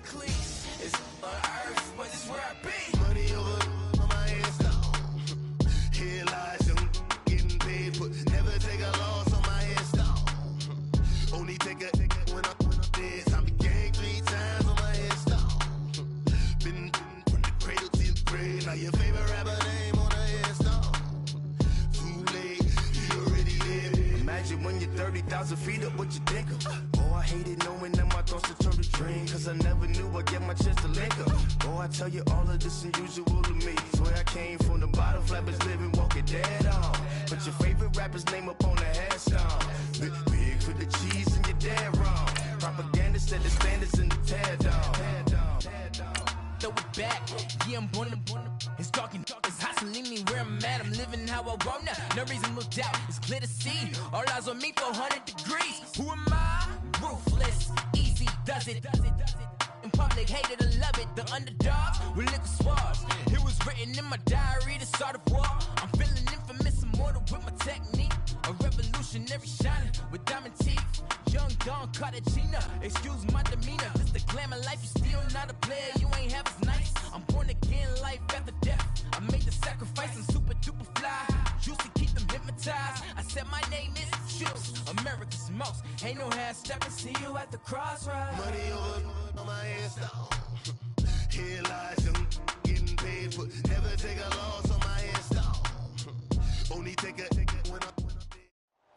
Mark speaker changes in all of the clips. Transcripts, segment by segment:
Speaker 1: cleats. It's on earth, but it's where I be. Money over on my head stone. Here lies young, getting paid, but never take a loss on my head stone. Only take a when I'm dead. I be gang 3 times on my head stone. Been from the cradle to the grave. Now your favorite rapper name on a headstone. Too late, you already there. Imagine when you're 30,000 feet up, what you think of? Oh, I hated knowing that my thoughts would turn to dream, cause I never knew I'd get my chance to link up. Oh, I tell you all of this unusual to me. Swear I came from the bottom, flappers living, walking dead on. Put your favorite rapper's name up on the headstone. Big for the cheese and you're dead wrong. Propaganda set the standards in the tear down. Throw it back, yeah, I'm born to it's talking, it's hot, so leave me where I'm at. I'm living how I want now, no reason to look out, it's clear to see. All eyes on me, 400 degrees. Who am I? Ruthless, easy does it. In public, hated or love it. The underdogs with liquor swabs. It was written in my diary to start a war. I'm feeling infamous, immortal with my technique. A revolutionary shining with diamond teeth. Young Don Cartagena, excuse my demeanor. This the glamour life, you still not a player, you ain't half as nice. I'm born again, life after death. I made the sacrifice, I'm super duper fly. Used to keep them hypnotized. I said my name is Juice, America's most. Ain't no half stepping, see you at the crossroads. Money over on my head stone. Here lies young, getting paid, but never take a loss on my head stone. Only take a when I'm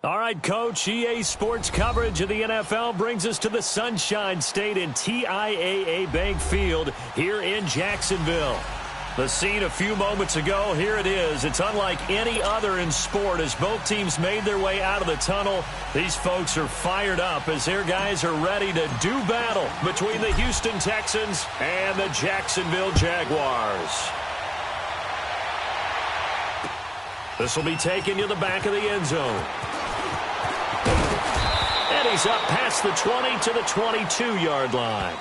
Speaker 2: All right, Coach, EA Sports coverage of the NFL brings us to the Sunshine State in TIAA Bank Field here in Jacksonville. The scene a few moments ago, here it is. It's unlike any other in sport as both teams made their way out of the tunnel. These folks are fired up as their guys are ready to do battle between the Houston Texans and the Jacksonville Jaguars. This will be taken to the back of the end zone. And he's up past the 20 to the 22-yard line.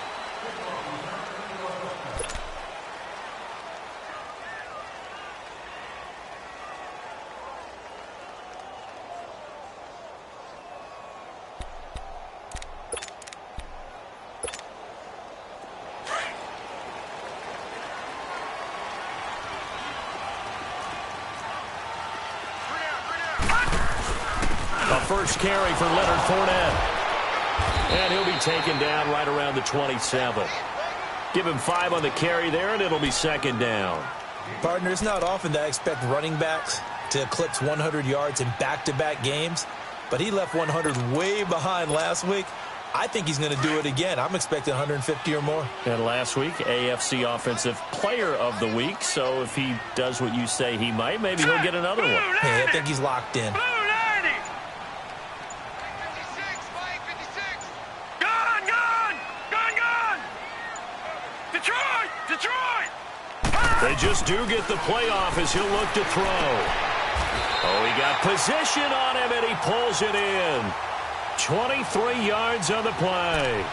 Speaker 2: First carry for Leonard Fournette. And he'll be taken down right around the 27. Give him 5 on the carry there, and it'll be second down.
Speaker 3: Partner, it's not often that I expect running backs to eclipse 100 yards in back-to-back games, but he left 100 way behind last week. I think he's going to do it again. I'm expecting 150 or more.
Speaker 2: And last week, AFC Offensive Player of the Week. So if he does what you say he might, maybe he'll get another one.
Speaker 3: Hey, I think he's locked in.
Speaker 2: They just do get the playoff as he'll look to throw. Oh, he got position on him, and he pulls it in. 23 yards on the play.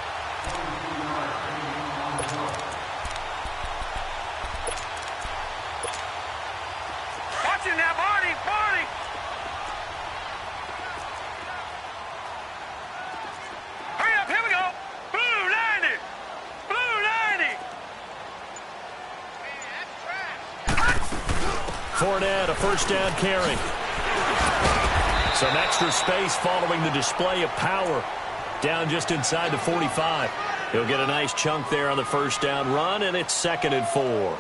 Speaker 4: Watch him now, Barney! Barney! Hurry up, here we go! Blue 90! Blue 90!
Speaker 2: Fournette, a first down carry. Some extra space following the display of power. Down just inside the 45. He'll get a nice chunk there on the first down run, and it's 2nd and 4.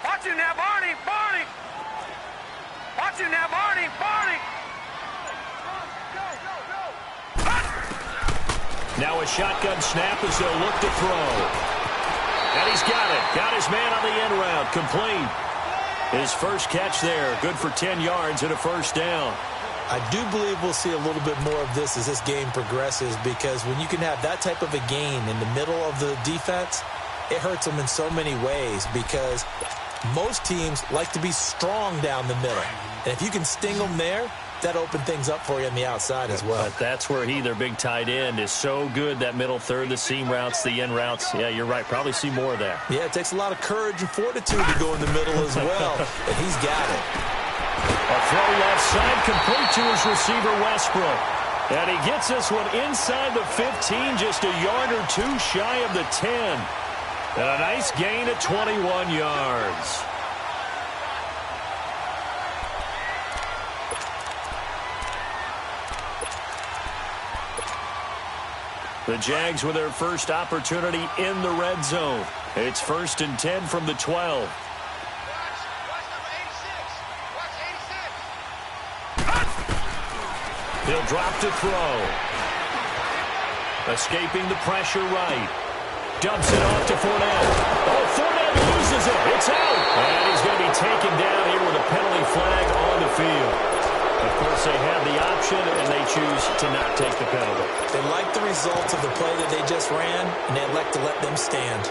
Speaker 4: Watch him now, Barney! Barney! Watch him now, Barney! Barney!
Speaker 2: Now a shotgun snap as they'll look to throw. And he's got it. Got his man on the end route. Complete. His first catch there. Good for 10 yards and a first down.
Speaker 3: I do believe we'll see a little bit more of this as this game progresses, because when you can have that type of a gain in the middle of the defense, it hurts them in so many ways, because most teams like to be strong down the middle. And if you can sting them there, that opened things up for you on the outside as well.
Speaker 2: But that's where their big tight end, is so good, that middle third, the seam routes, the end routes. Yeah, you're right. Probably see more of that.
Speaker 3: Yeah, it takes a lot of courage and fortitude to go in the middle as well, and he's got it.
Speaker 2: A throw left side, complete to his receiver, Westbrook. And he gets this one inside the 15, just a yard or two shy of the 10. And a nice gain of 21 yards. The Jags with their first opportunity in the red zone. It's 1st and 10 from the 12. He'll drop to throw. Escaping the pressure right. Dumps it off to Fournette. Oh, Fournette loses it. It's out. And he's going to be taken down here with a penalty flag on the field. Of course, they have the option, and they choose to not take the penalty.
Speaker 3: They like the results of the play that they just ran, and they elect to let them stand.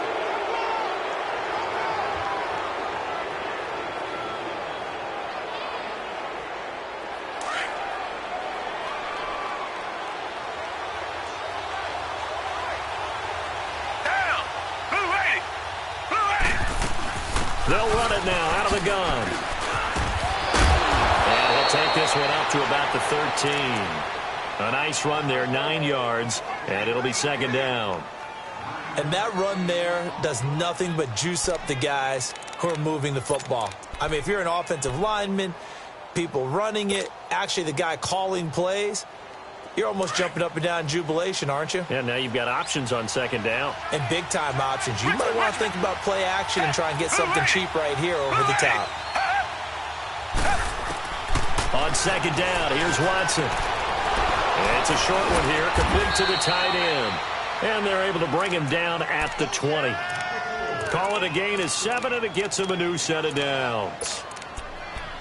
Speaker 2: They'll run it now out of the gun. And he'll take this one up to about the 13. A nice run there, 9 yards, and it'll be 2nd down.
Speaker 3: And that run there does nothing but juice up the guys who are moving the football. I mean, if you're an offensive lineman, people running it, actually the guy calling plays, you're almost jumping up and down in jubilation, aren't you?
Speaker 2: Yeah, now you've got options on 2nd down.
Speaker 3: And big-time options. You might want to think about play action and try and get something cheap right here over the top.
Speaker 2: On 2nd down, here's Watson. It's a short one here, complete to the tight end. And they're able to bring him down at the 20. Call it a gain of 7, and it gets him a new set of downs.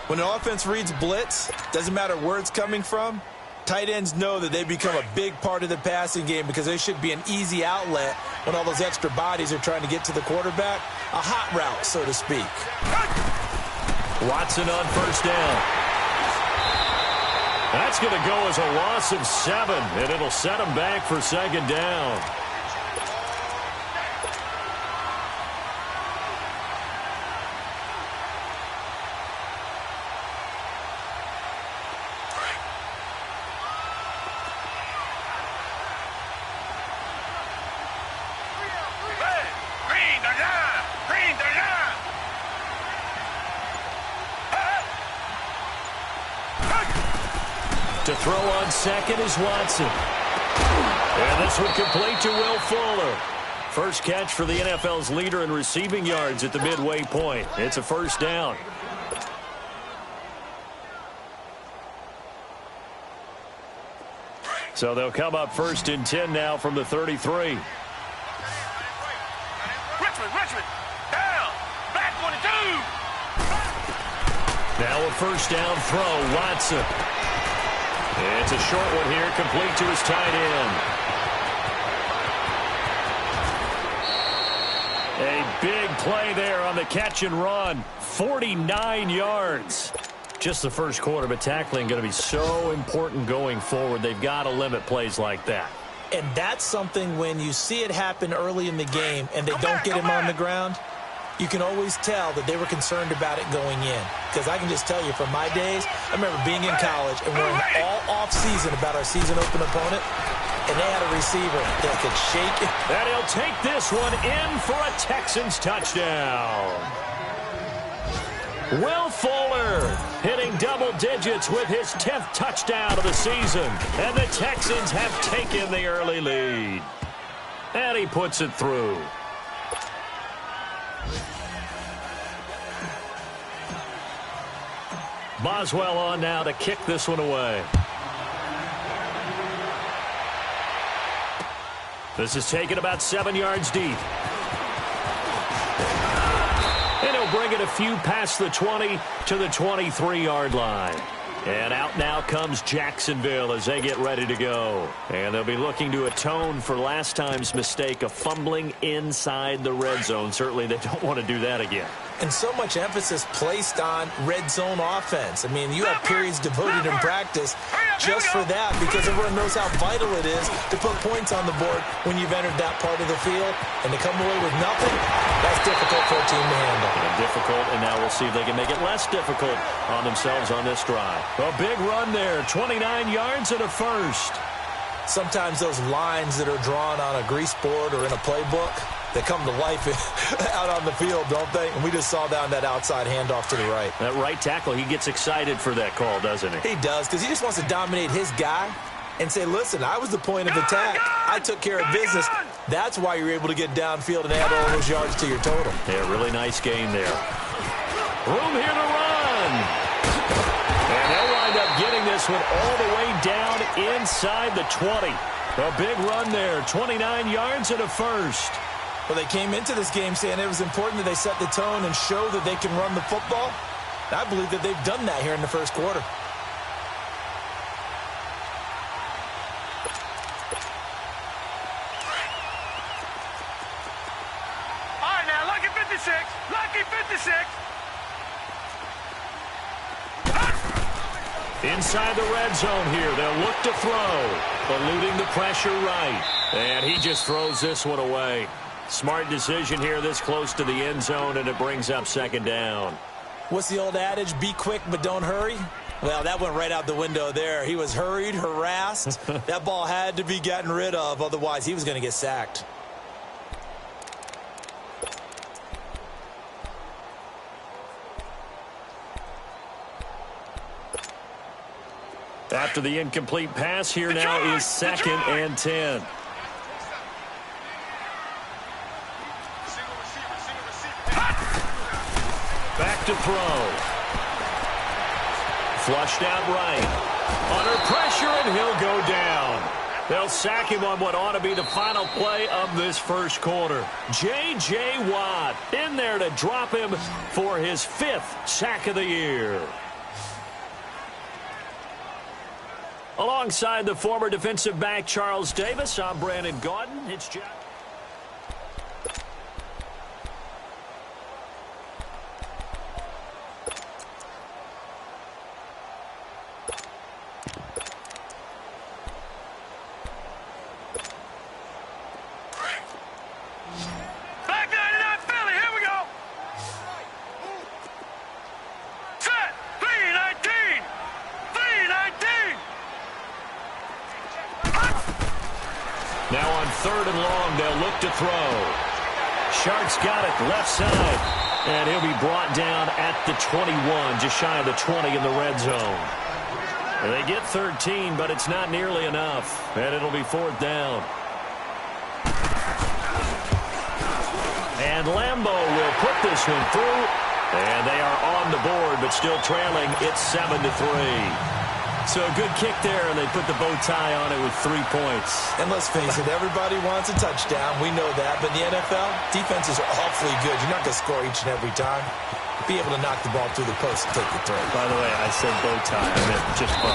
Speaker 3: When an offense reads blitz, doesn't matter where it's coming from, tight ends know that they become a big part of the passing game because they should be an easy outlet when all those extra bodies are trying to get to the quarterback. A hot route, so to speak.
Speaker 2: Watson on 1st down. That's going to go as a loss of 7, and it'll set him back for 2nd down. To throw on 2nd is Watson. And this one complete to Will Fuller. First catch for the NFL's leader in receiving yards at the midway point. It's a 1st down. So they'll come up 1st and 10 now from the 33.
Speaker 4: Richmond, down, back 22.
Speaker 2: Now a 1st down throw, Watson. It's a short one here, complete to his tight end. A big play there on the catch and run. 49 yards. Just the first quarter, but tackling going to be so important going forward. They've got to limit plays like that.
Speaker 3: And that's something when you see it happen early in the game and they don't get him on the ground, you can always tell that they were concerned about it going in. Because I can just tell you from my days, I remember being in college and worrying all off-season about our season open opponent, and they had a receiver that could shake it.
Speaker 2: And he'll take this one in for a Texans touchdown. Will Fuller hitting double digits with his 10th touchdown of the season. And the Texans have taken the early lead. And he puts it through. Boswell on now to kick this one away. This is taken about 7 yards deep. And he'll bring it a few past the 20 to the 23-yard line. And out now comes Jacksonville as they get ready to go. And they'll be looking to atone for last time's mistake of fumbling inside the red zone. Certainly they don't want to do that again.
Speaker 3: And so much emphasis placed on red zone offense. I mean, you have periods devoted in practice just for that because everyone knows how vital it is to put points on the board when you've entered that part of the field. And to come away with nothing, that's difficult for a team to handle.
Speaker 2: Difficult, and now we'll see if they can make it less difficult on themselves on this drive. A big run there, 29 yards and a first. Sometimes those lines that are drawn on a grease board or in a playbook, they come to life out on the field, don't they? And we just saw down that outside handoff to the right. That right tackle, he gets excited for that call, doesn't he? He does, because he just wants to dominate his guy and say, listen, I was the point of attack. I took care of business. That's why you're able to get downfield and add all those yards to your total. Yeah, really nice game there. Room here to run. And they'll wind up getting this one all the way down inside the 20. A big run there, 29 yards and a first. Well, they came into this game saying it was important that they set the tone and show that they can run the football. I believe that they've done that here in the first quarter.
Speaker 4: All right, now, lucky 56. Lucky 56.
Speaker 2: Inside the red zone here. They'll look to throw. Eluding the pressure right. And he just throws this one away. Smart decision here this close to the end zone, and it brings up second down. What's the old adage? Be quick, but don't hurry? Well, that went right out the window there. He was hurried, harassed. That ball had to be gotten rid of, otherwise he was going to get sacked. After the incomplete pass, here now is 2nd and 10. Back to throw. Flushed out right. Under pressure, and he'll go down. They'll sack him on what ought to be the final play of this first quarter. J.J. Watt in there to drop him for his 5th sack of the year. Alongside the former defensive back Charles Davis, I'm Brandon Gaudin. It's Jack.
Speaker 4: Back 99 Philly, here we go. Set, 319. 319.
Speaker 2: Now on 3rd and long, they'll look to throw. Sharks got it left side. And he'll be brought down at the 21, just shy of the 20 in the red zone. And they get 13, but it's not nearly enough. And it'll be 4th down. And Lambo will put this one through. And they are on the board, but still trailing. It's 7-3. So a good kick there, and they put the bow tie on it with 3 points. And let's face it, everybody wants a touchdown. We know that. But in the NFL, defenses are awfully good. You're not going to score each and every time. Be able to knock the ball through the post and take the throw. By the way, I said bow tie. I meant just bow.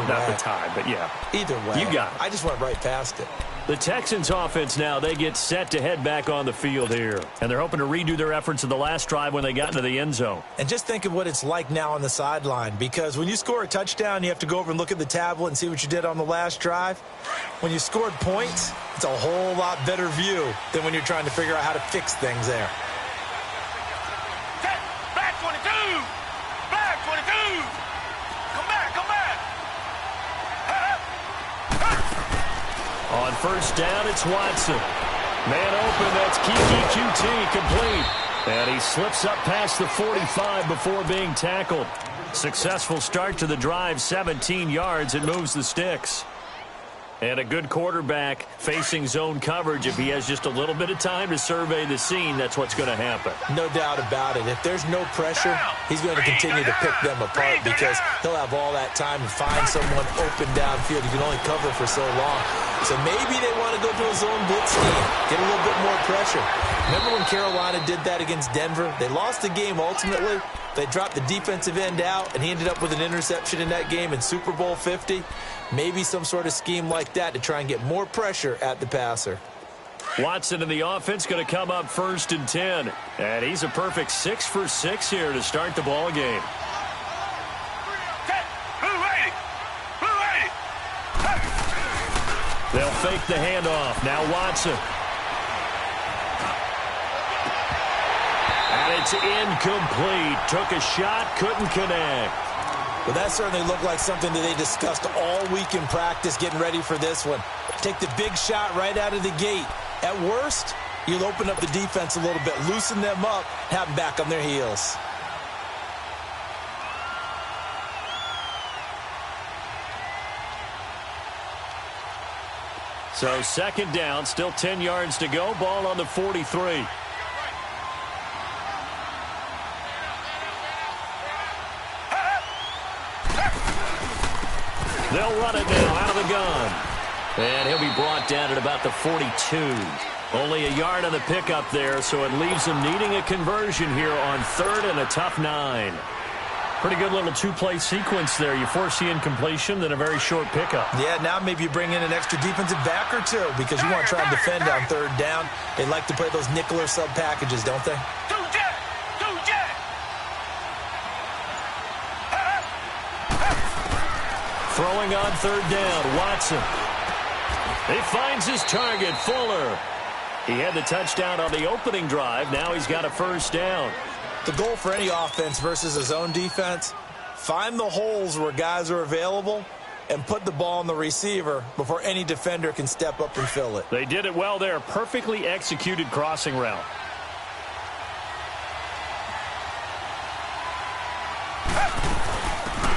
Speaker 2: Not the tie, but yeah.
Speaker 3: Either way.
Speaker 2: You got it.
Speaker 3: I just went right past it.
Speaker 2: The Texans offense now, they get set to head back on the field here. And they're hoping to redo their efforts of the last drive when they got into the end zone.
Speaker 3: And just think of what it's like now on the sideline, because when you score a touchdown, you have to go over and look at the tablet and see what you did on the last drive. When you scored points, it's a whole lot better view than when you're trying to figure out how to fix things there.
Speaker 4: Back 22. Back 22. Come back, come back.
Speaker 2: On 1st down, it's Watson. Man open, that's Kiki QT complete. And he slips up past the 45 before being tackled. Successful start to the drive, 17 yards, and moves the sticks. And a good quarterback facing zone coverage, if he has just a little bit of time to survey the scene, that's what's going to happen.
Speaker 3: No doubt about it. If there's no pressure, he's going to continue to pick them apart because he'll have all that time to find someone open downfield. You can only cover for so long. So maybe they want to go to a zone blitz scheme, get a little bit more pressure. Remember when Carolina did that against Denver? They lost the game ultimately. They dropped the defensive end out, and he ended up with an interception in that game in Super Bowl 50. Maybe some sort of scheme like that to try and get more pressure at the passer.
Speaker 2: Watson in the offense going to come up 1st and 10. And he's a perfect 6 for 6 here to start the ball game. They'll fake the handoff. Now Watson. And it's incomplete. Took a shot, couldn't connect.
Speaker 3: Well, that certainly looked like something that they discussed all week in practice getting ready for this one. Take the big shot right out of the gate. At worst, you'll open up the defense a little bit, loosen them up, have them back on their heels.
Speaker 2: So 2nd down, still 10 yards to go. Ball on the 43. They'll run it now out of the gun. And he'll be brought down at about the 42. Only a yard on the pickup there, so it leaves him needing a conversion here on 3rd and a tough 9. Pretty good little 2-play sequence there. You force the incompletion, then a very short pickup.
Speaker 3: Yeah, now maybe you bring in an extra defensive back or two because you want to try and defend on 3rd down. They like to play those nickel or sub packages, don't they?
Speaker 2: Throwing on 3rd down, Watson. He finds his target, Fuller. He had the touchdown on the opening drive. Now he's got a 1st down.
Speaker 3: The goal for any offense versus a zone defense, find the holes where guys are available and put the ball on the receiver before any defender can step up and fill it.
Speaker 2: They did it well there. Perfectly executed crossing route.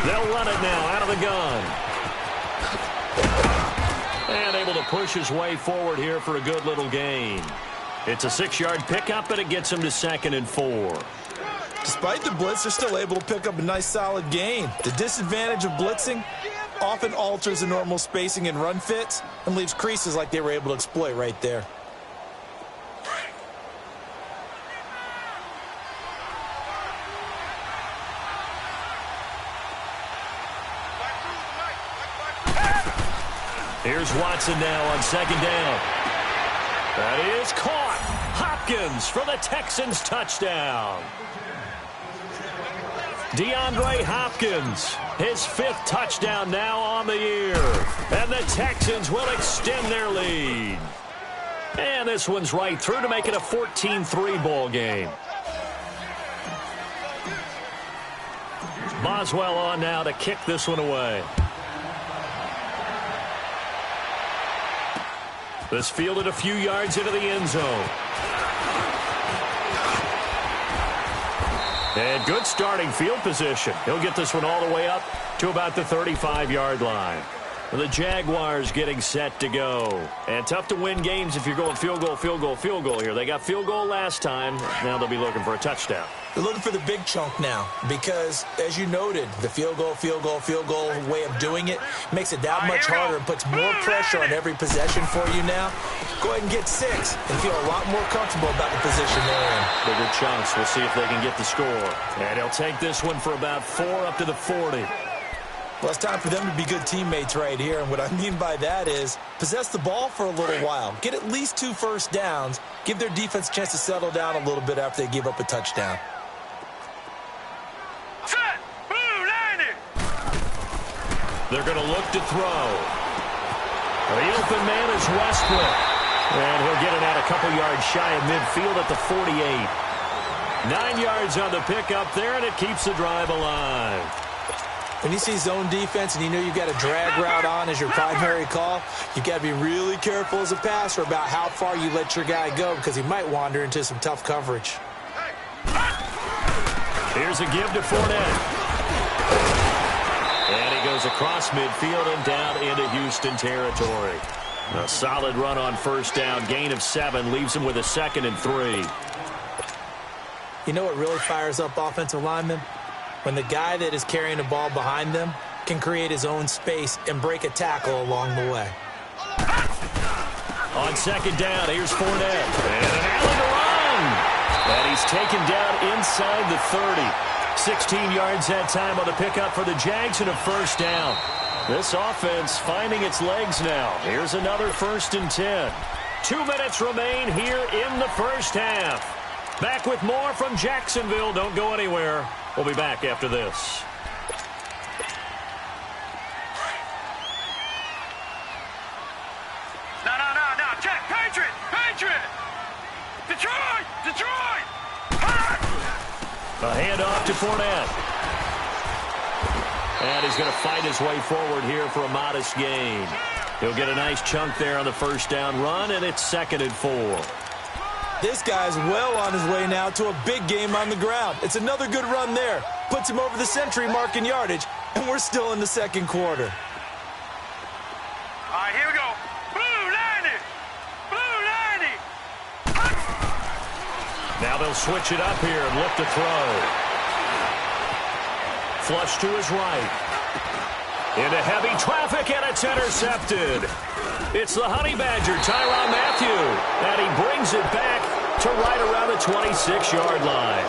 Speaker 2: They'll run it now out of the gun. And able to push his way forward here for a good little gain. It's a 6-yard pickup, and it gets him to 2nd and 4.
Speaker 3: Despite the blitz, they're still able to pick up a nice solid gain. The disadvantage of blitzing often alters the normal spacing and run fits and leaves creases like they were able to exploit right there.
Speaker 2: Here's Watson now on 2nd down. That is caught. Hopkins for the Texans touchdown. DeAndre Hopkins, his 5th touchdown now on the year. And the Texans will extend their lead. And this one's right through to make it a 14-3 ball game. Boswell on now to kick this one away. This fielded a few yards into the end zone. And good starting field position. He'll get this one all the way up to about the 35-yard line. The Jaguars getting set to go. And tough to win games if you're going field goal, field goal, field goal here. They got field goal last time. Now they'll be looking for a touchdown.
Speaker 3: They're looking for the big chunk now because, as you noted, the field goal way of doing it makes it that much harder and puts more pressure on every possession for you now. Go ahead and get 6 and feel a lot more comfortable about the position they're in.
Speaker 2: Bigger chunks. We'll see if they can get the score. And he'll take this one for about 4 up to the 40.
Speaker 3: Well, it's time for them to be good teammates right here. And what I mean by that is possess the ball for a little while. Get at least 2 first downs. Give their defense a chance to settle down a little bit after they give up a touchdown.
Speaker 2: They're going to look to throw. The open man is Westbrook. And he'll get it out a couple yards shy of midfield at the 48. 9 yards on the pickup there, and it keeps the drive alive.
Speaker 3: When you see zone defense and you know you've got a drag route on as your primary call, you've got to be really careful as a passer about how far you let your guy go because he might wander into some tough coverage.
Speaker 2: Here's a give to Fournette. And he goes across midfield and down into Houston. Houston territory. A solid run on first down. Gain of 7 leaves him with a 2nd and 3.
Speaker 3: You know what really fires up offensive linemen? When the guy that is carrying the ball behind them can create his own space and break a tackle along the way.
Speaker 2: On 2nd down, here's Fournette. And an alley to run. And he's taken down inside the 30. 16 yards that time on the pickup for the Jags and a first down. This offense finding its legs now. Here's another 1st and 10. 2 minutes remain here in the first half. Back with more from Jacksonville. Don't go anywhere. We'll be back after this.
Speaker 4: No. Check. Patriot. Detroit.
Speaker 2: A handoff to Fournette. And he's going to fight his way forward here for a modest gain. He'll get a nice chunk there on the first down run, and it's 2nd and 4.
Speaker 3: This guy's well on his way now to a big game on the ground. It's another good run there. Puts him over the century mark in yardage, and we're still in the second quarter.
Speaker 4: All right, here we go. Blue 90.
Speaker 2: Now they'll switch it up here and look to throw. Flush to his right. Into heavy traffic, and it's intercepted. It's the Honey Badger, Tyrann Mathieu, and he brings it back to right around the 26-yard line.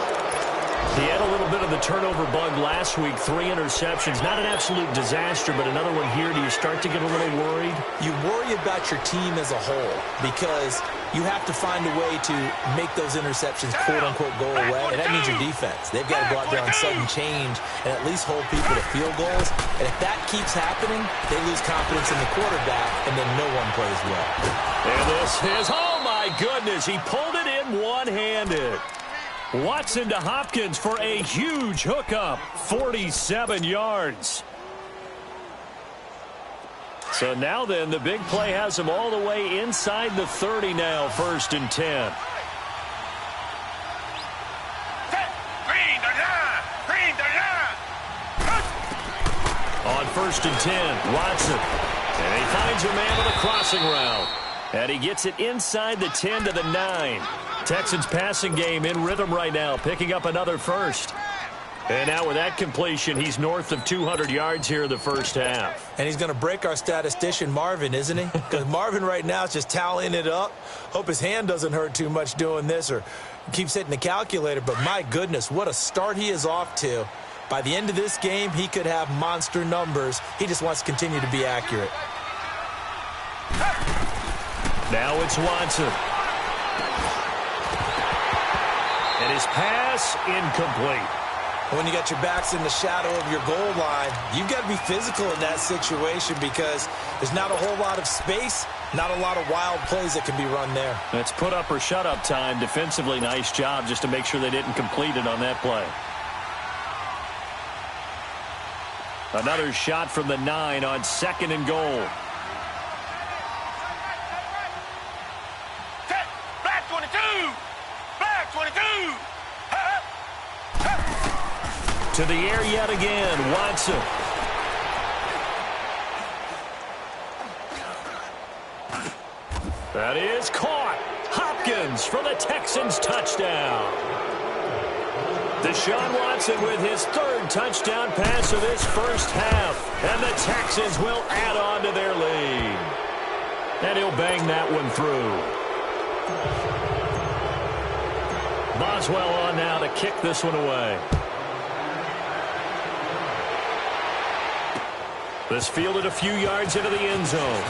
Speaker 2: He had a little bit of the turnover bug last week, 3 interceptions. Not an absolute disaster, but another one here. Do you start to get a little worried?
Speaker 3: You worry about your team as a whole because you have to find a way to make those interceptions, quote-unquote, go away, and that means your defense. They've got to go out there on sudden change and at least hold people to field goals. And if that keeps happening, they lose confidence in the quarterback, and then no one plays well.
Speaker 2: And this is, oh my goodness, he pulled it in one-handed. Watson to Hopkins for a huge hookup, 47 yards. So now then, the big play has him all the way inside the 30 now, 1st and 10. On 1st and 10, Watson. And he finds a man with a crossing route. And he gets it inside the 10 to the 9. Texans passing game in rhythm right now, picking up another first. And now with that completion, he's north of 200 yards here in the first half.
Speaker 3: And he's going to break our statistician, Marvin, isn't he? Because Marvin right now is just tallying it up. Hope his hand doesn't hurt too much doing this or keeps hitting the calculator. But my goodness, what a start he is off to. By the end of this game, he could have monster numbers. He just wants to continue to be accurate.
Speaker 2: Now it's Watson. And his pass incomplete.
Speaker 3: When you got your backs in the shadow of your goal line, you've got to be physical in that situation because there's not a whole lot of space, not a lot of wild plays that can be run there.
Speaker 2: It's put up or shut up time. Defensively, nice job just to make sure they didn't complete it on that play. Another shot from the 9 on 2nd and goal.
Speaker 4: Black 22! Black 22!
Speaker 2: To the air yet again, Watson. That is caught. Hopkins for the Texans touchdown. Deshaun Watson with his 3rd touchdown pass of this first half. And the Texans will add on to their lead. And he'll bang that one through. Boswell on now to kick this one away. This fielded a few yards into the end zone.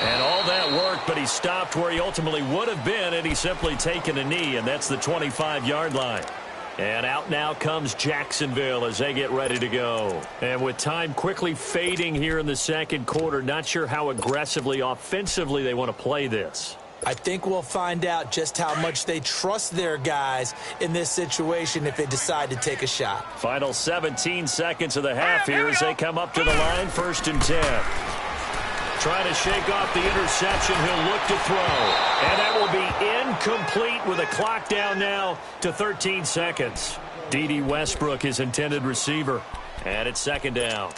Speaker 2: And all that worked, but he stopped where he ultimately would have been, and he's simply taken a knee, and that's the 25-yard line. And out now comes Jacksonville as they get ready to go. And with time quickly fading here in the second quarter, not sure how aggressively, offensively they want to play this.
Speaker 3: I think we'll find out just how much they trust their guys in this situation if they decide to take a shot.
Speaker 2: Final 17 seconds of the half here as they come up to the line, 1st and 10. Trying to shake off the interception, he'll look to throw. And that will be incomplete with the clock down now to 13 seconds. D.D. Westbrook, his intended receiver. And it's 2nd down.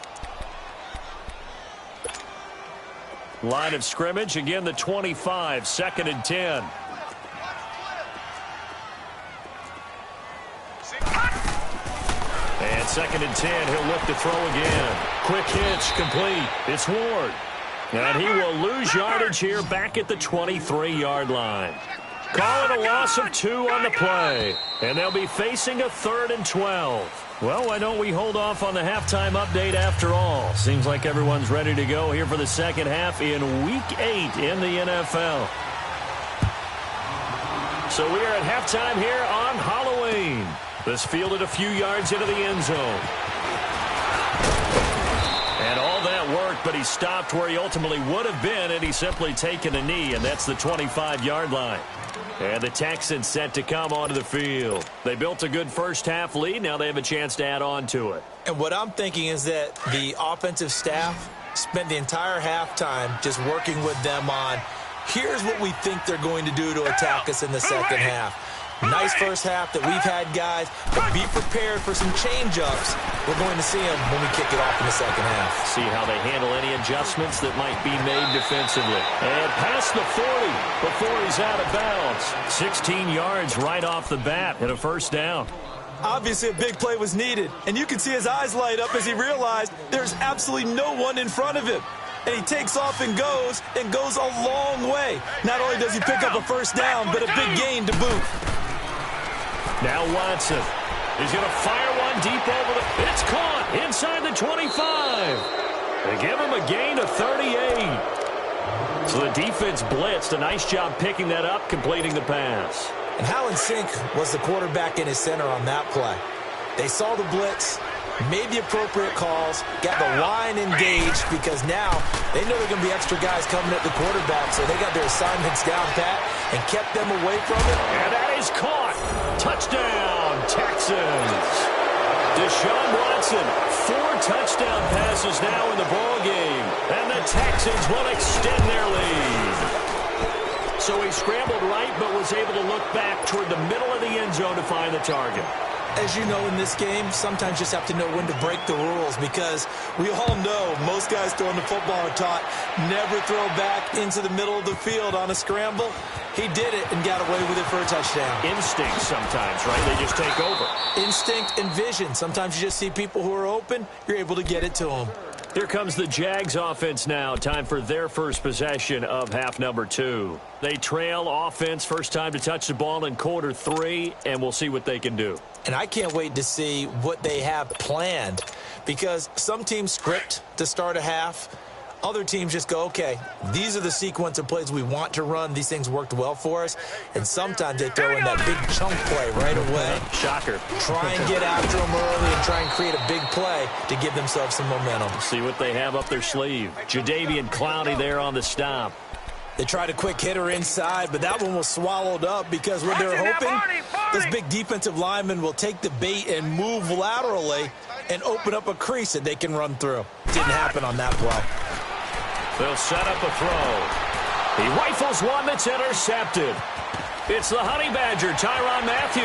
Speaker 2: Line of scrimmage, again the 25, 2nd and 10. And 2nd and 10, he'll look to throw again. Quick hitch, complete. It's Ward. And he will lose yardage here back at the 23-yard line. Call it a loss of 2 on the play. And they'll be facing a 3rd and 12. Well, why don't we hold off on the halftime update after all? Seems like everyone's ready to go here for the second half in Week 8 in the NFL. So we are at halftime here on Halloween. This fielded a few yards into the end zone. And all that worked, but he stopped where he ultimately would have been, and he simply taken a knee, and that's the 25-yard line. And the Texans set to come onto the field. They built a good first-half lead. Now they have a chance to add on to it.
Speaker 3: And what I'm thinking is that the offensive staff spent the entire halftime just working with them on, here's what we think they're going to do to attack us in the second half. Nice first half that we've had, guys, but be prepared for some change-ups. We're going to see them when we kick it off in the second half.
Speaker 2: See how they handle any adjustments that might be made defensively. And past the 40 before he's out of bounds. 16 yards right off the bat and a first down.
Speaker 3: Obviously, a big play was needed, and you can see his eyes light up as he realized there's absolutely no one in front of him. And he takes off and goes a long way. Not only does he pick up a first down, but a big gain to boot.
Speaker 2: Now Watson. He's going to fire one deep over the... It's caught inside the 25. They give him a gain of 38. So the defense blitzed. A nice job picking that up, completing the pass.
Speaker 3: And Hallen Sink was the quarterback in his center on that play. They saw the blitz, made the appropriate calls, got the line engaged because now they know there are going to be extra guys coming at the quarterback, so they got their assignments down pat and kept them away from it.
Speaker 2: And that is caught. Touchdown, Texans. Deshaun Watson, 4 touchdown passes now in the ballgame, and the Texans will extend their lead. So he scrambled right, but was able to look back toward the middle of the end zone to find the target.
Speaker 3: As you know, in this game, sometimes you just have to know when to break the rules because we all know most guys throwing the football are taught never throw back into the middle of the field on a scramble. He did it and got away with it for a touchdown.
Speaker 2: Instinct sometimes, right? They just take over.
Speaker 3: Instinct and vision. Sometimes you just see people who are open, you're able to get it to them.
Speaker 2: Here comes the Jags offense now. Time for their first possession of half number 2. They trail offense, first time to touch the ball in quarter 3, and we'll see what they can do.
Speaker 3: And I can't wait to see what they have planned because some teams script to start a half. Other teams just go, okay, these are the sequence of plays we want to run. These things worked well for us. And sometimes they throw in that big chunk play right away.
Speaker 2: Shocker.
Speaker 3: Try and get after them early and try and create a big play to give themselves some momentum.
Speaker 2: See what they have up their sleeve. Jadeveon Clowney there on the stop.
Speaker 3: They tried a quick hitter inside, but that one was swallowed up because what they're hoping, this big defensive lineman will take the bait and move laterally and open up a crease that they can run through. Didn't happen on that play.
Speaker 2: They'll set up a throw. He rifles one that's intercepted. It's the Honey Badger, Tyrann Mathieu.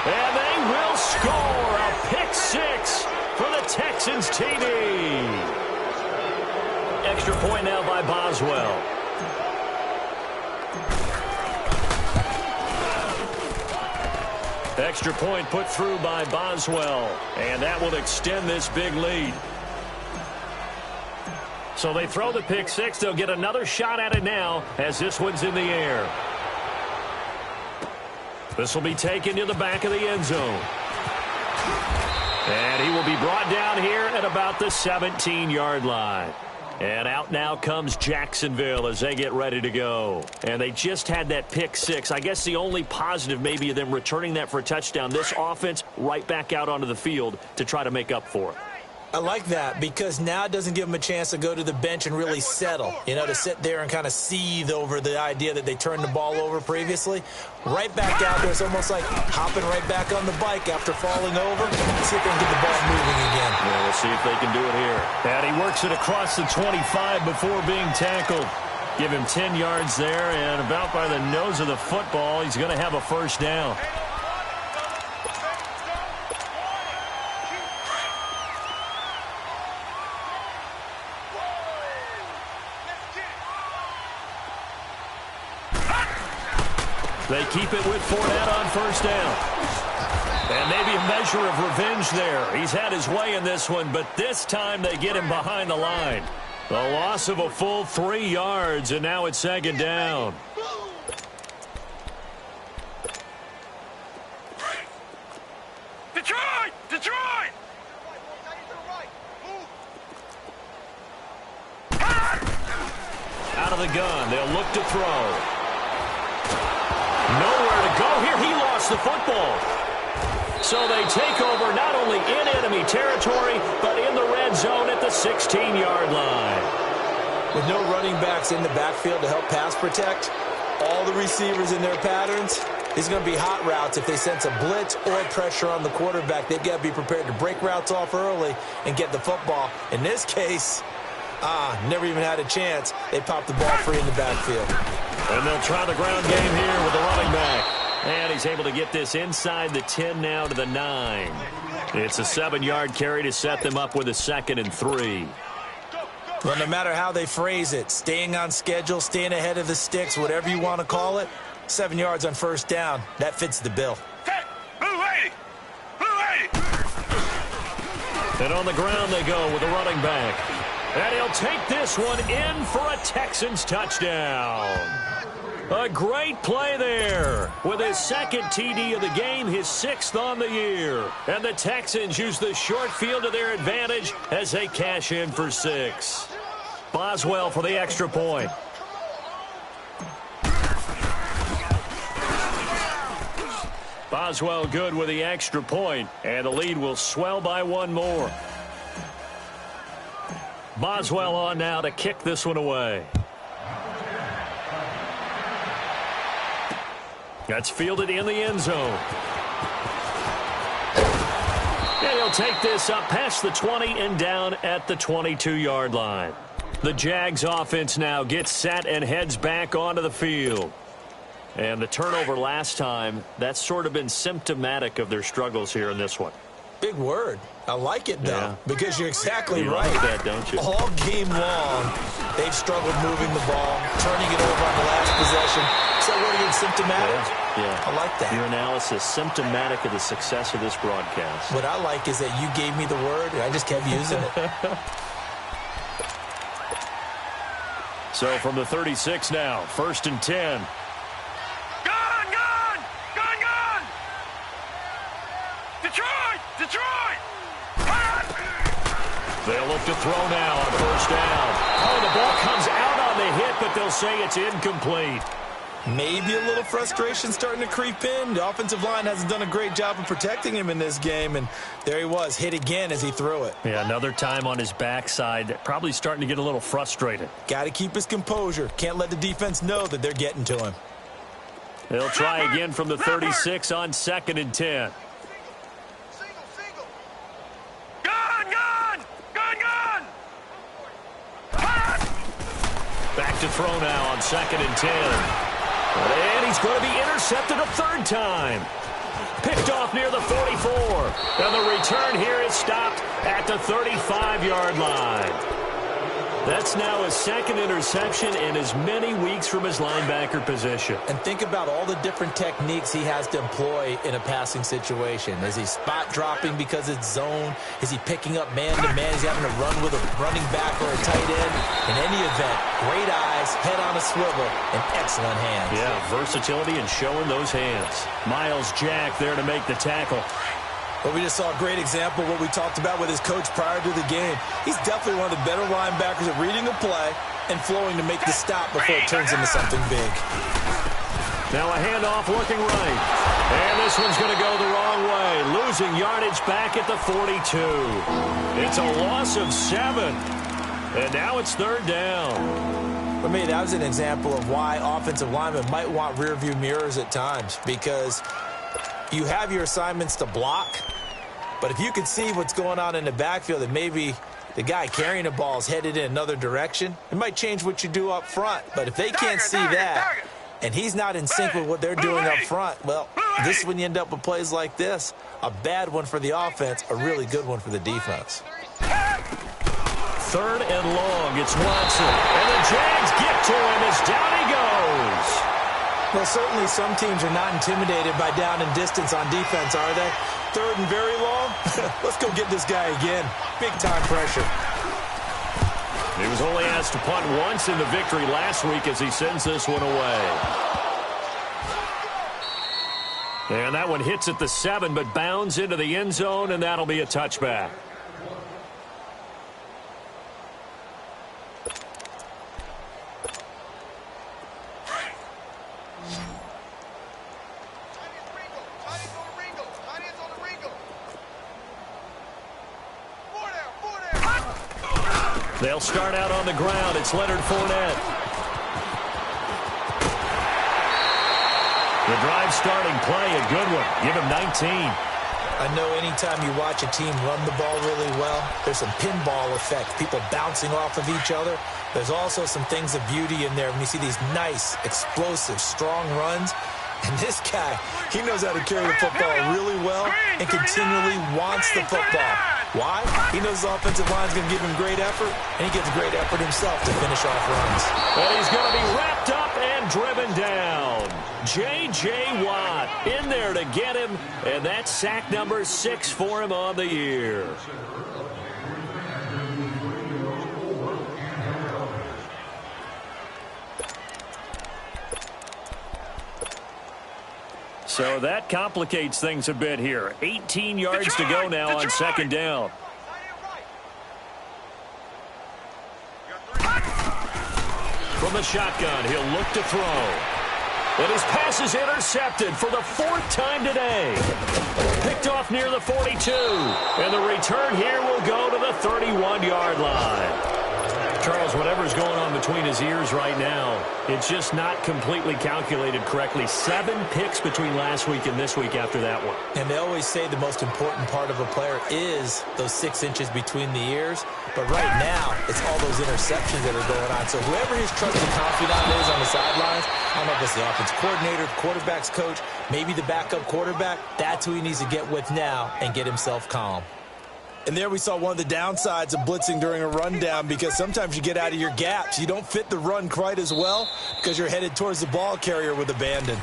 Speaker 2: And they will score a pick 6 for the Texans TD. Extra point now by Boswell. Extra point put through by Boswell. And that will extend this big lead. So they throw the pick 6. They'll get another shot at it now as this one's in the air. This will be taken to the back of the end zone. And he will be brought down here at about the 17-yard line. And out now comes Jacksonville as they get ready to go. And they just had that pick 6. I guess the only positive maybe of them returning that for a touchdown. This offense right back out onto the field to try to make up for it.
Speaker 3: I like that because now it doesn't give them a chance to go to the bench and really settle, to sit there and kind of seethe over the idea that they turned the ball over previously. Right back out there, it's almost like hopping right back on the bike after falling over. See if they can get the ball moving again.
Speaker 2: Yeah, we'll see if they can do it here. And he works it across the 25 before being tackled. Give him 10 yards there, and about by the nose of the football, he's going to have a first down. They keep it with Fournette on first down. And maybe a measure of revenge there. He's had his way in this one, but this time they get him behind the line. The loss of a full 3 yards, and now it's second down.
Speaker 4: Detroit! Detroit!
Speaker 2: Out of the gun, they'll look to throw. Nowhere to go here. He lost the football. So they take over not only in enemy territory, but in the red zone at the 16-yard line.
Speaker 3: With no running backs in the backfield to help pass protect, all the receivers in their patterns, it's going to be hot routes. If they sense a blitz or pressure on the quarterback, they've got to be prepared to break routes off early and get the football. In this case, never even had a chance. They popped the ball free in the backfield.
Speaker 2: And they'll try the ground game here with the running back. And he's able to get this inside the 10 now to the 9. It's a 7-yard carry to set them up with a 2nd and 3.
Speaker 3: Well, no matter how they phrase it, staying on schedule, staying ahead of the sticks, whatever you want to call it, 7 yards on first down, that fits the bill.
Speaker 2: And on the ground they go with a running back. And he'll take this one in for a Texans touchdown. A great play there. With his 2nd TD of the game, his 6th on the year. And the Texans use the short field to their advantage as they cash in for 6. Boswell for the extra point. Boswell good with the extra point, and the lead will swell by 1 more. Boswell on now to kick this one away. That's fielded in the end zone. And he'll take this up past the 20 and down at the 22-yard line. The Jags offense now gets set and heads back onto the field. And the turnover last time, that's sort of been symptomatic of their struggles here in this one.
Speaker 3: Big word. I like it, though,
Speaker 2: yeah.
Speaker 3: Because you're exactly right.
Speaker 2: Like that, don't you?
Speaker 3: All game long, they've struggled moving the ball, turning it over on the last possession. So what are you, symptomatic?
Speaker 2: Yeah.
Speaker 3: I like that.
Speaker 2: Your analysis, symptomatic of the success of this broadcast.
Speaker 3: What I like is that you gave me the word, and I just kept using it.
Speaker 2: So from the 36 now, 1st and 10.
Speaker 4: Detroit!
Speaker 2: They'll look to throw now on first down. Oh, the ball comes out on the hit, but they'll say it's incomplete.
Speaker 3: Maybe a little frustration starting to creep in. The offensive line hasn't done a great job of protecting him in this game, and there he was, hit again as he threw it.
Speaker 2: Yeah, another time on his backside, probably starting to get a little frustrated.
Speaker 3: Got to keep his composure. Can't let the defense know that they're getting to him.
Speaker 2: They'll try again from the 36 on 2nd and 10. Back to throw now on 2nd and 10. And he's going to be intercepted a 3rd time. Picked off near the 44. And the return here is stopped at the 35-yard line. That's now his 2nd interception in as many weeks from his linebacker position.
Speaker 3: And think about all the different techniques he has to employ in a passing situation. Is he spot dropping because it's zone? Is he picking up man-to-man? Is he having to run with a running back or a tight end? In any event, great eyes, head on a swivel, and excellent hands.
Speaker 2: Yeah, versatility and showing those hands. Miles Jack there to make the tackle.
Speaker 3: But we just saw a great example of what we talked about with his coach prior to the game. He's definitely one of the better linebackers at reading a play and flowing to make the stop before it turns into something big.
Speaker 2: Now a handoff looking right. And this one's going to go the wrong way. Losing yardage back at the 42. It's a loss of 7. And now it's 3rd down.
Speaker 3: For me, that was an example of why offensive linemen might want rear-view mirrors at times, because you have your assignments to block, but if you can see what's going on in the backfield and maybe the guy carrying the ball is headed in another direction, it might change what you do up front. But if they can't see that and he's not in sync with what they're doing up front, well, this is when you end up with plays like this. A bad one for the offense, a really good one for the defense.
Speaker 2: 3rd and long, it's Watson. And the Jags get to him as down he goes.
Speaker 3: Well, certainly some teams are not intimidated by down and distance on defense, are they? Third and very long? Let's go get this guy again. Big-time pressure.
Speaker 2: He was only asked to punt once in the victory last week as he sends this one away. And that one hits at the 7, but bounds into the end zone, and that'll be a touchback. They'll start out on the ground. It's Leonard Fournette. The drive starting play, a good one. Give him 19.
Speaker 3: I know anytime you watch a team run the ball really well, there's some pinball effect, people bouncing off of each other. There's also some things of beauty in there when you see these nice, explosive, strong runs. And this guy, he knows how to carry the football really well and continually wants the football. Why? He knows the offensive line's going to give him great effort, and he gets great effort himself to finish off runs.
Speaker 2: And he's going to be wrapped up and driven down. J.J. Watt in there to get him, and that's sack number 6 for him on the year. So that complicates things a bit here. 18 yards to go now on second down. From the shotgun, he'll look to throw. And his pass is intercepted for the 4th time today. Picked off near the 42. And the return here will go to the 31-yard line. Charles, whatever's going on between his ears right now, it's just not completely calculated correctly. 7 picks between last week and this week after that one.
Speaker 3: And they always say the most important part of a player is those 6 inches between the ears. But right now, it's all those interceptions that are going on. So whoever his trusted confidant is on the sidelines, I don't know if it's the offensive coordinator, the quarterback's coach, maybe the backup quarterback, that's who he needs to get with now and get himself calm. And there we saw one of the downsides of blitzing during a rundown, because sometimes you get out of your gaps. You don't fit the run quite as well because you're headed towards the ball carrier with abandon.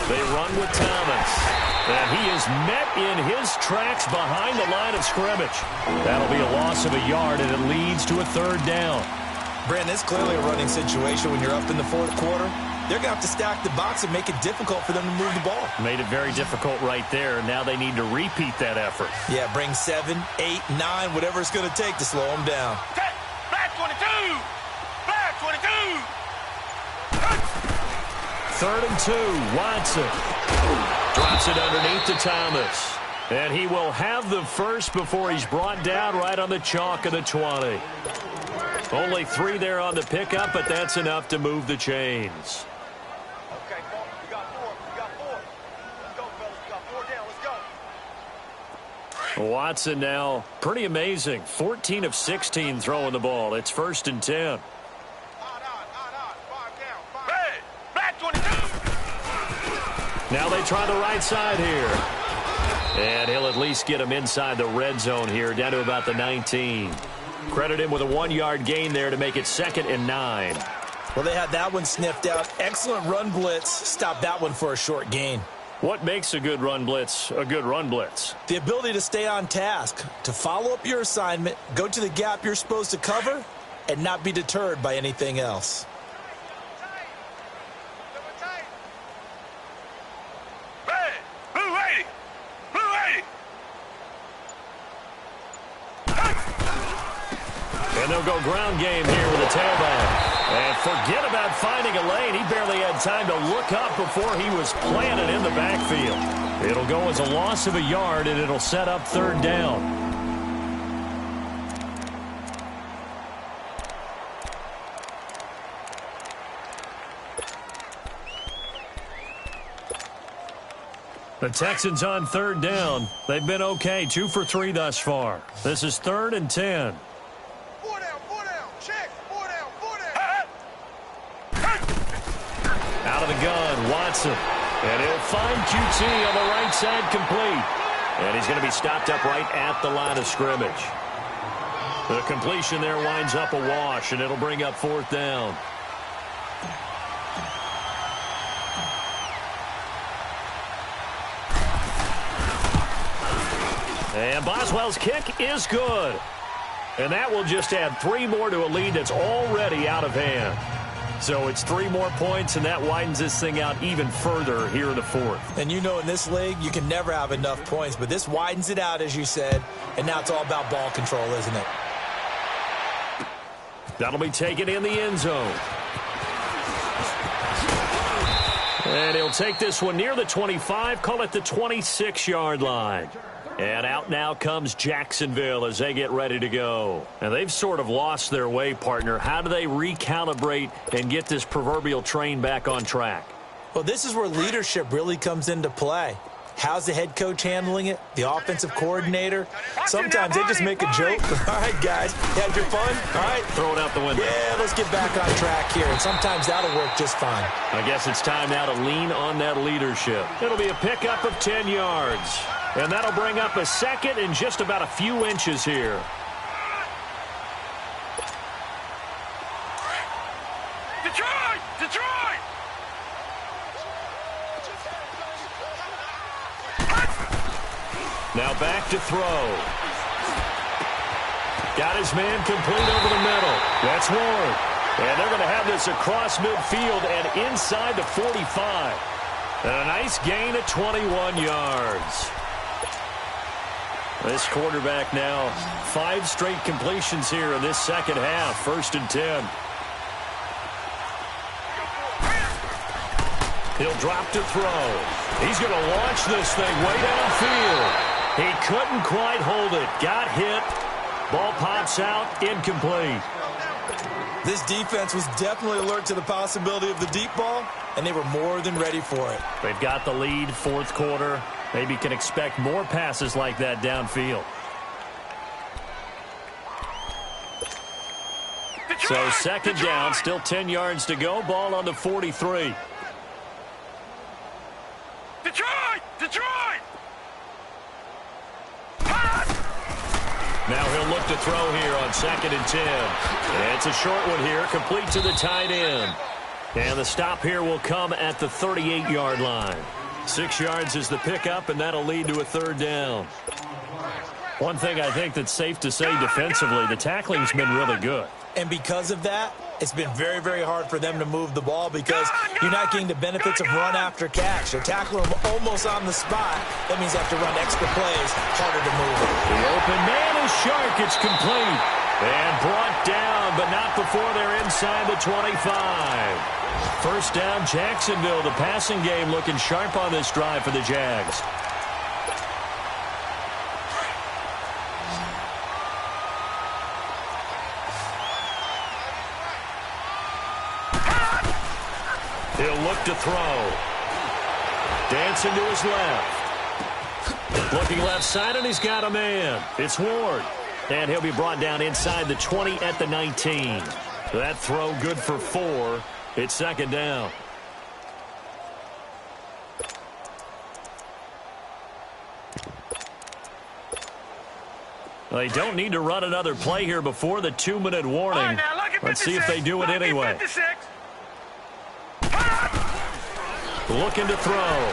Speaker 2: They run with Thomas. And he is met in his tracks behind the line of scrimmage. That'll be a loss of a yard, and it leads to a 3rd down.
Speaker 3: Brandon, it's clearly a running situation when you're up in the 4th quarter. They're going to have to stack the box and make it difficult for them to move the ball.
Speaker 2: Made it very difficult right there. Now they need to repeat that effort.
Speaker 3: Yeah, bring 7, 8, 9, whatever it's going to take to slow them down.
Speaker 4: Black 22! Black 22!
Speaker 2: 3rd and 2, Watson. Drops it underneath to Thomas. And he will have the first before he's brought down right on the chalk of the 20. Only 3 there on the pickup, but that's enough to move the chains.
Speaker 4: Okay, we got 4. We got 4. Let's go, fellas. We got 4 down. Let's go.
Speaker 2: Watson now, pretty amazing. 14 of 16 throwing the ball. It's 1st and 10.
Speaker 4: 5 down. Hey, Black 22!
Speaker 2: Now they try the right side here. And he'll at least get him inside the red zone here, down to about the 19. Credit him with a 1-yard gain there to make it 2nd and 9.
Speaker 3: Well, they had that one sniffed out. Excellent run blitz. Stop that one for a short gain.
Speaker 2: What makes a good run blitz a good run blitz?
Speaker 3: The ability to stay on task, to follow up your assignment, go to the gap you're supposed to cover, and not be deterred by anything else.
Speaker 2: And they'll go ground game here with a tailback. And forget about finding a lane. He barely had time to look up before he was planted in the backfield. It'll go as a loss of a yard, and it'll set up 3rd down. The Texans on 3rd down. They've been okay, 2 for 3 thus far. This is 3rd and 10.
Speaker 4: 4 down, check, 4 down.
Speaker 2: gun, Watson. And he'll find QT on the right side, complete. And he's going to be stopped up right at the line of scrimmage. The completion there winds up a wash, and it'll bring up 4th down. And Boswell's kick is good. And that will just add 3 more to a lead that's already out of hand. So it's 3 more points, and that widens this thing out even further here in the 4th.
Speaker 3: And you know in this league, you can never have enough points, but this widens it out, as you said, and now it's all about ball control, isn't it?
Speaker 2: That'll be taken in the end zone. And he'll take this one near the 25, call it the 26-yard line. And out now comes Jacksonville as they get ready to go. And they've sort of lost their way, partner. How do they recalibrate and get this proverbial train back on track?
Speaker 3: Well, this is where leadership really comes into play. How's the head coach handling it? The offensive coordinator? Sometimes they just make a joke. All right, guys, you had your fun? All right.
Speaker 2: Throw it out the window.
Speaker 3: Yeah, let's get back on track here. And sometimes that'll work just fine.
Speaker 2: I guess it's time now to lean on that leadership. It'll be a pickup of 10 yards. And that'll bring up a second in just about a few inches here.
Speaker 4: Detroit! Detroit!
Speaker 2: Now back to throw. Got his man complete over the middle. That's Ward. And they're going to have this across midfield and inside the 45. And a nice gain of 21 yards. This quarterback now, 5 straight completions here in this second half. 1st and 10. He'll drop to throw. He's going to launch this thing way downfield. He couldn't quite hold it. Got hit. Ball pops out. Incomplete.
Speaker 3: This defense was definitely alert to the possibility of the deep ball, and they were more than ready for it.
Speaker 2: They've got the lead, 4th quarter. Maybe can expect more passes like that downfield. So 2nd down, still 10 yards to go. Ball on the 43.
Speaker 4: Detroit! Detroit!
Speaker 2: Now he'll look to throw here on 2nd and 10. It's a short one here, complete to the tight end. And the stop here will come at the 38-yard line. 6 yards is the pickup, and that'll lead to a 3rd down. One thing I think that's safe to say defensively, the tackling's been really good.
Speaker 3: And because of that, it's been very, very hard for them to move the ball because you're not getting the benefits of run after catch. They're tackling them almost on the spot. That means they have to run extra plays, harder to move it.
Speaker 2: The open man is Shark. It's complete. And brought down, but not before they're inside the 25. 1st down, Jacksonville. The passing game looking sharp on this drive for the Jags. He'll look to throw. Dancing to his left. Looking left side, and he's got a man. It's Ward. And he'll be brought down inside the 20 at the 19. That throw good for 4. It's 2nd down. They don't need to run another play here before the 2-minute warning.
Speaker 4: Right, now,
Speaker 2: Let's see if they do it anyway.
Speaker 4: 56.
Speaker 2: Looking to throw.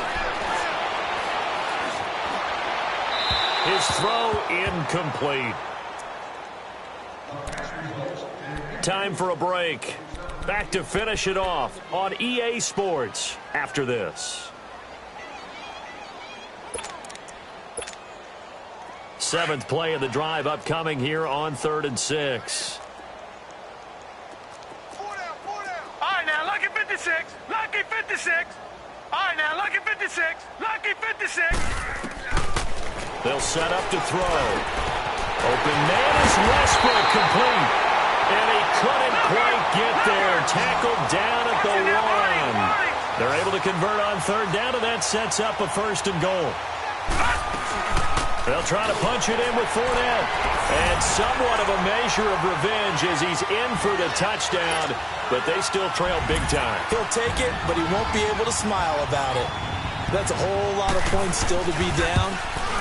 Speaker 2: His throw incomplete. Time for a break. Back to finish it off on EA Sports after this. 7th play of the drive upcoming here on 3rd and 6.
Speaker 4: All right, now, lucky 56. Lucky 56. All right, now, lucky 56. Lucky 56.
Speaker 2: They'll set up to throw. Open man is Westbrook, complete. And he couldn't quite get there. Tackled down at the 1. They're able to convert on 3rd down, and that sets up a 1st and goal. They'll try to punch it in with Fournette. And somewhat of a measure of revenge as he's in for the touchdown, but they still trail big time.
Speaker 3: He'll take it, but he won't be able to smile about it. That's a whole lot of points still to be down.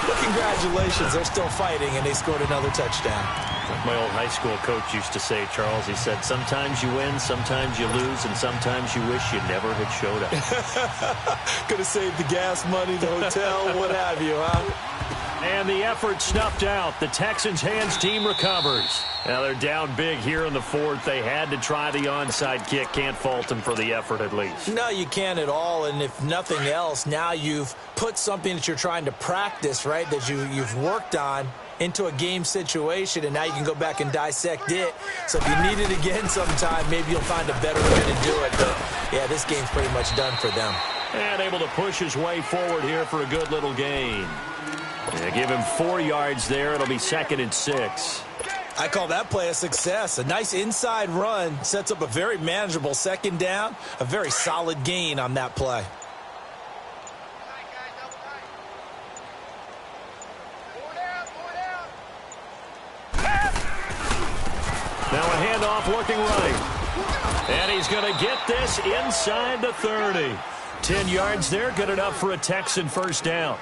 Speaker 3: But congratulations, they're still fighting, and they scored another touchdown.
Speaker 2: Like my old high school coach used to say, Charles, he said, sometimes you win, sometimes you lose, and sometimes you wish you never had showed up.
Speaker 3: Could have saved the gas money, the hotel, what have you, huh?
Speaker 2: And the effort snuffed out. The Texans' hands team recovers. Now they're down big here in the fourth. They had to try the onside kick. Can't fault them for the effort at least.
Speaker 3: No, you can't at all. And if nothing else, now you've put something that you're trying to practice, right, that you've worked on into a game situation, and now you can go back and dissect it. So if you need it again sometime, maybe you'll find a better way to do it. But, yeah, this game's pretty much done for them.
Speaker 2: And able to push his way forward here for a good little gain. Yeah, give him 4 yards there. It'll be 2nd and 6.
Speaker 3: I call that play a success. A nice inside run sets up a very manageable 2nd down. A very solid gain on that play.
Speaker 2: Now a handoff looking right. And he's going to get this inside the 30. 10 yards there, good enough for a Texan first down.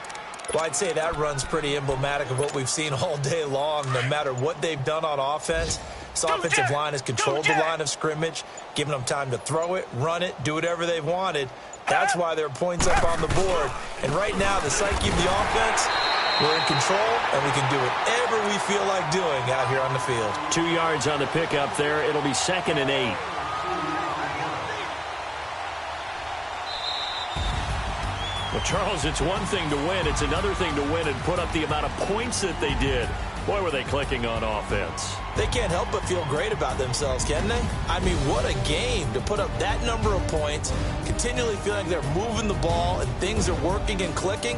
Speaker 3: Well, I'd say that run's pretty emblematic of what we've seen all day long. No matter what they've done on offense, this offensive line has controlled the line of scrimmage, given them time to throw it, run it, do whatever they've wanted. That's why there are points up on the board. And right now, the psyche of the offense, we're in control, and we can do whatever we feel like doing out here on the field.
Speaker 2: 2 yards on the pickup there. It'll be 2nd and 8. Well, Charles, it's one thing to win. It's another thing to win and put up the amount of points that they did. Boy, were they clicking on offense.
Speaker 3: They can't help but feel great about themselves, can they? I mean, what a game to put up that number of points, continually feeling like they're moving the ball and things are working and clicking.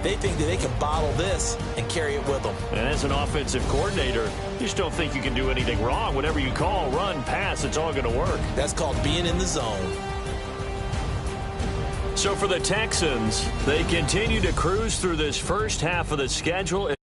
Speaker 3: They think that they can bottle this and carry it with them.
Speaker 2: And as an offensive coordinator, you just don't think you can do anything wrong. Whatever you call, run, pass, it's all going to work.
Speaker 3: That's called being in the zone.
Speaker 2: So for the Texans, they continue to cruise through this first half of the schedule.